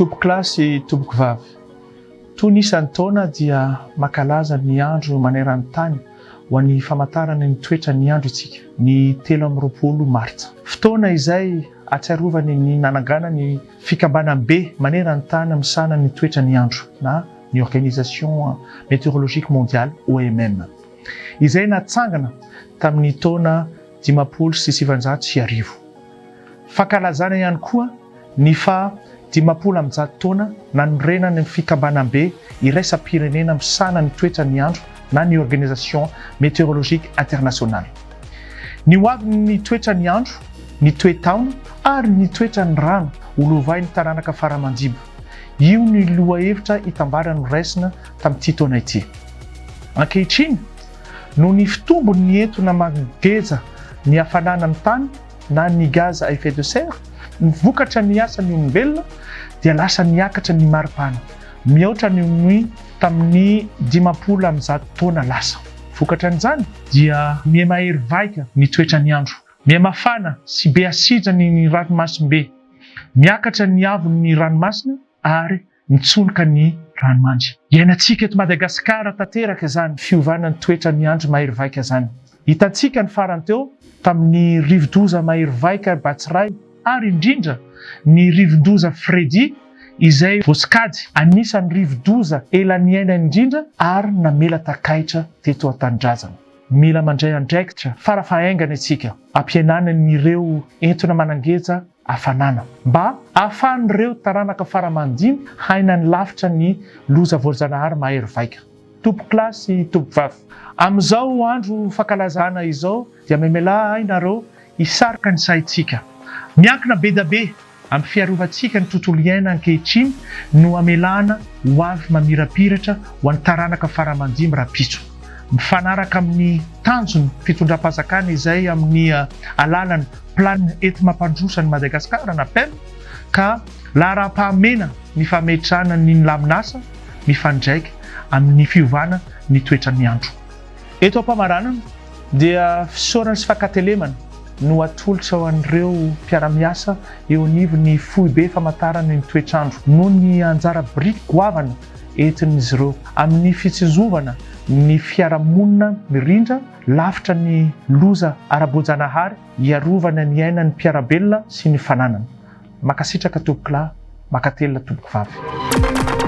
Tompoko klasy, tompoko vavy. Toy n'isan'ny taona dia mankalaza ny andro maneran'ny tany ho an'ny famantarana ny toetra ny andro isika, ny 13 Martsa. Fotoana izay atsiarovany ny nanangana ny fikambanam-be maneran'ny tany misana ny toetra ny andro na ny Organisation Météorologique Mondiale OMM. Izay natsangana tamin'ny taona 1990. Fankalazana ihany koa ny fa 500 taona nanorenany ny fikambanam-be iraisam-pirenena misana ny toetra ny andro na ny Organisation Météorologique Internationale. Ny hoavy ny toetra ny andro, ny toe-taona ary ny toetra ny rano holovain'ny taranaka faramandiba. Io ny lohahevitra hitambarany raisina tamin'ity taona ity. Ankehitriny, no ny fitombony entona mangeja ny hafanana ny tany na ny gaz à effet de serre, ny vokatra ny asan'ny olombelona dia lasa niakatra ny maripana. Mihoatra ny tamin'ny 500 taona lasa. Vokatra an'izany dia miha-mahery vaika ny toetra ny andro, miha-mafana sy be asidra ny ranomasimbe, miakatra ny avon'ny ranomasina ary mitsonika ny ranomandry. Iainantsika eto Madagascar tanteraka izany fiovanan'ny toetra ny andro mahery vaika izany. Hitantsika ny farany teo tamin'ny rivodoza mahery vaika Batsiray ary indrindra ny rivodoza Fredy izay voasikady anisan'ny rivodoza ela niaina indrindra ary namela takaitra teto an-tanindrazana. Mila mandray andraikitra farafahaingana isika ampihenanany ireo entona manangeja hafanana mba ahafahan'ireo taranaka faramandimy haina ny lafitra ny loza voajanahary mahery vaika. Tompoko klasy, tompoko vavy. Amin'izao andro fankalazana izao dia memela ainareo hisarika ny saintsika. Miankina be da be amin'ny fiarovantsika ny tontolo iaina ankehitriny no amelana hoavy mamirapiratra ho an'ny taranaka faramandimy rapitso. Mifanaraka amin'ny tanjony fitondram-panjakana izay amin'ny alalany plan enti-mampandrosa ny Madagascar na PEM ka laharaha-pahamena ny fametrahana ny laminasa mifandraika amin'ny fiovana ny toetra ny andro. Eto am-pamaranana dia fisaorana sy fankatelemana no atolotra ho an'ireo mpiara-miasa eo anivon'ny foibe famantarana ny toetrandro noho ny anjara biriky goavana entin'izy ireo amin'ny fitsizovana ny fiarahamonina mirindra lafitra ny loza ara-boajanahary hiarovana ny ainan'ny mpiarabelona sy ny fananana. Makasitraka tompoko lahy, makatelina tompoko vavy.